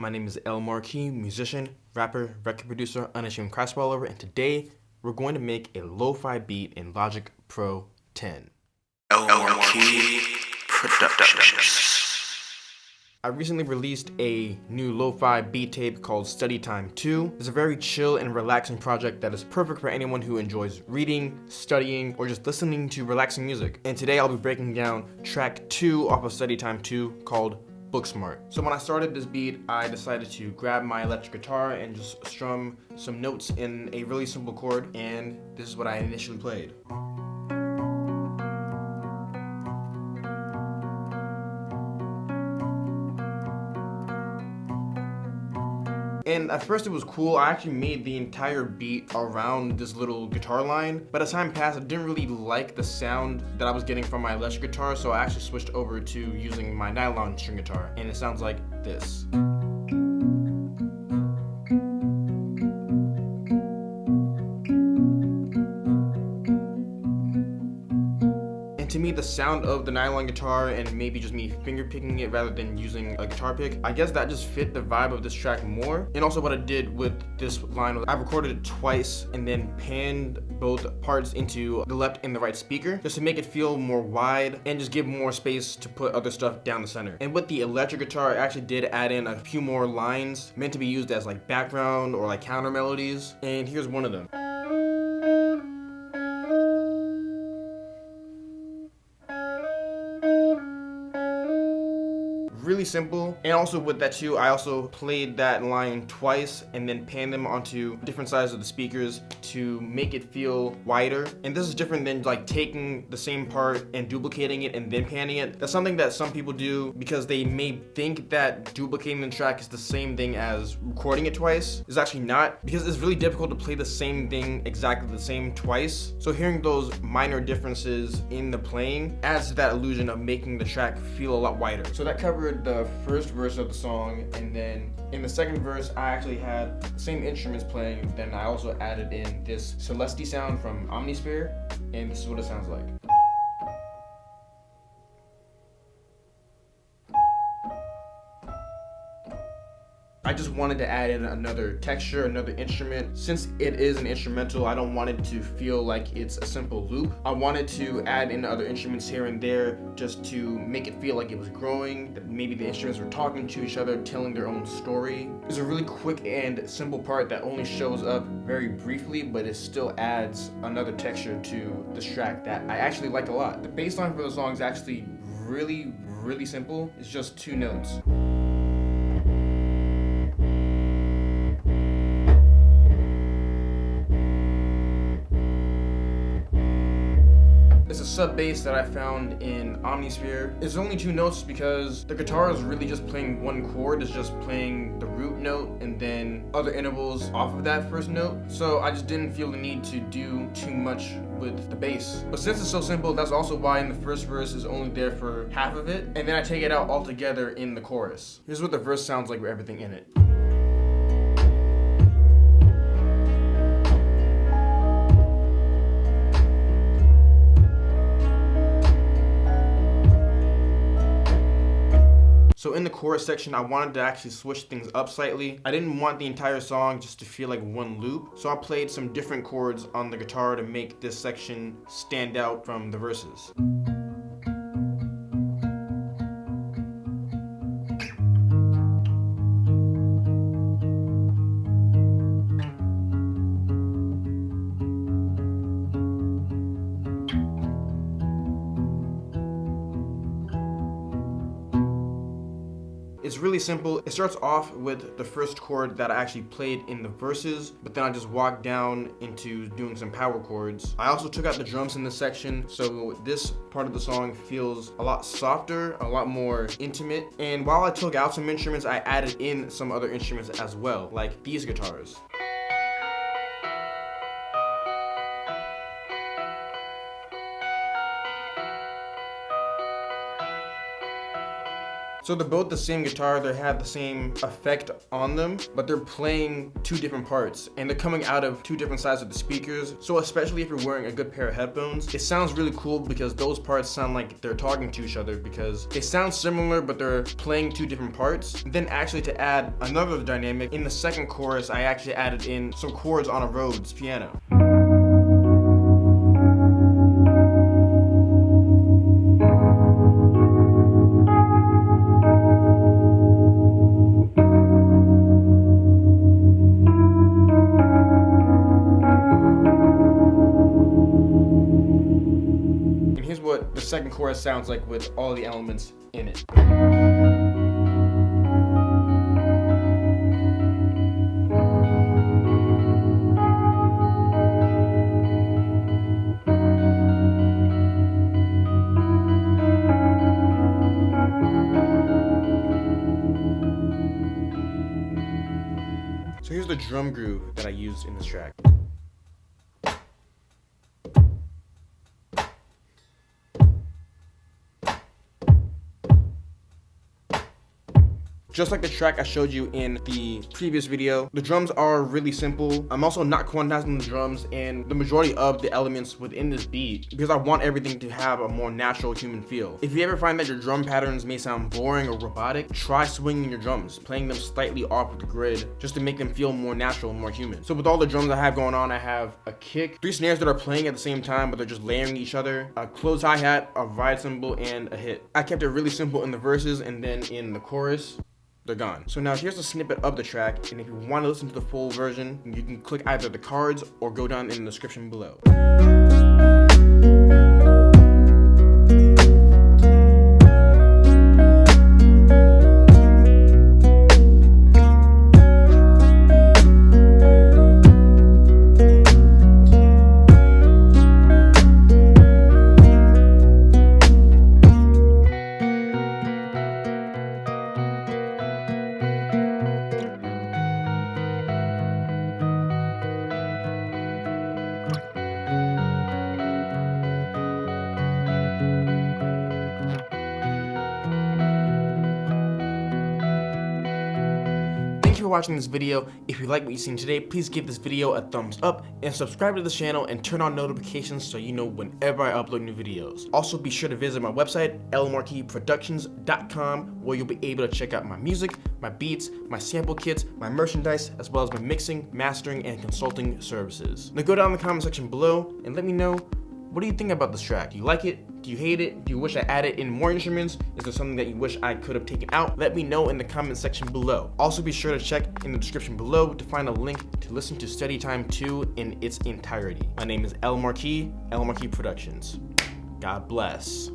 My name is Marquee, musician, rapper, record producer, unashamed crash follower, and today we're going to make a lo-fi beat in Logic Pro 10. Marquee Productions. I recently released a new lo-fi beat tape called Study Time 2. It's a very chill and relaxing project that is perfect for anyone who enjoys reading, studying, or just listening to relaxing music. And today I'll be breaking down track 2 off of Study Time 2 called Booksmart. So when I started this beat, I decided to grab my electric guitar and just strum some notes in a really simple chord, and this is what I initially played. And at first it was cool. I actually made the entire beat around this little guitar line, but as time passed, I didn't really like the sound that I was getting from my electric guitar, so I actually switched over to using my nylon string guitar, and it sounds like this. To me, the sound of the nylon guitar and maybe just me finger picking it rather than using a guitar pick, I guess that just fit the vibe of this track more. And also what I did with this line was I recorded it twice and then panned both parts into the left and the right speaker just to make it feel more wide and just give more space to put other stuff down the center. And with the electric guitar, I actually did add in a few more lines meant to be used as like background or like counter melodies. And here's one of them. Really simple. And also with that too, I also played that line twice and then panned them onto different sides of the speakers to make it feel wider. And this is different than like taking the same part and duplicating it and then panning it. That's something that some people do because they may think that duplicating the track is the same thing as recording it twice. It's actually not, because it's really difficult to play the same thing exactly the same twice. So hearing those minor differences in the playing adds to that illusion of making the track feel a lot wider. So that covered the first verse of the song, and then in the second verse I actually had the same instruments playing. Then I also added in this Celeste sound from Omnisphere, and this is what it sounds like. I just wanted to add in another texture, another instrument. Since it is an instrumental, I don't want it to feel like it's a simple loop. I wanted to add in other instruments here and there just to make it feel like it was growing, that maybe the instruments were talking to each other, telling their own story. It's a really quick and simple part that only shows up very briefly, but it still adds another texture to this track that I actually like a lot. The bass line for the song is actually really simple. It's just 2 notes. It's a sub bass that I found in Omnisphere. It's only 2 notes because the guitar is really just playing one chord. It's just playing the root note and then other intervals off of that first note. So I just didn't feel the need to do too much with the bass. But since it's so simple, that's also why in the first verse is only there for half of it, and then I take it out altogether in the chorus. Here's what the verse sounds like with everything in it. So in the chorus section, I wanted to actually switch things up slightly. I didn't want the entire song just to feel like one loop, so I played some different chords on the guitar to make this section stand out from the verses. It's really simple. It starts off with the first chord that I actually played in the verses, but then I just walked down into doing some power chords. I also took out the drums in this section, so this part of the song feels a lot softer, a lot more intimate. And while I took out some instruments, I added in some other instruments as well, like these guitars. So they're both the same guitar, they have the same effect on them, but they're playing two different parts and they're coming out of two different sides of the speakers. So especially if you're wearing a good pair of headphones, it sounds really cool because those parts sound like they're talking to each other because they sound similar, but they're playing two different parts. Then actually to add another dynamic, in the second chorus, I actually added in some chords on a Rhodes piano. What the second chorus sounds like with all the elements in it. So here's the drum groove that I used in this track. Just like the track I showed you in the previous video, the drums are really simple. I'm also not quantizing the drums and the majority of the elements within this beat because I want everything to have a more natural human feel. If you ever find that your drum patterns may sound boring or robotic, try swinging your drums, playing them slightly off the grid just to make them feel more natural and more human. So with all the drums I have going on, I have a kick, 3 snares that are playing at the same time but they're just layering each other, a closed hi-hat, a ride cymbal, and a hit. I kept it really simple in the verses, and then in the chorus, they're gone. So now here's a snippet of the track, and if you want to listen to the full version, you can click either the cards or go down in the description below. Thanks for watching this video. If you like what you've seen today, please give this video a thumbs up and subscribe to this channel and turn on notifications so you know whenever I upload new videos. Also, be sure to visit my website, lmarqueeproductions.com, where you'll be able to check out my music, my beats, my sample kits, my merchandise, as well as my mixing, mastering, and consulting services. Now go down in the comment section below and let me know, what do you think about this track? Do you like it? Do you hate it? Do you wish I added in more instruments? Is there something that you wish I could have taken out? Let me know in the comment section below. Also be sure to check in the description below to find a link to listen to Study Time 2 in its entirety. My name is Marquee, Marquee Productions. God bless.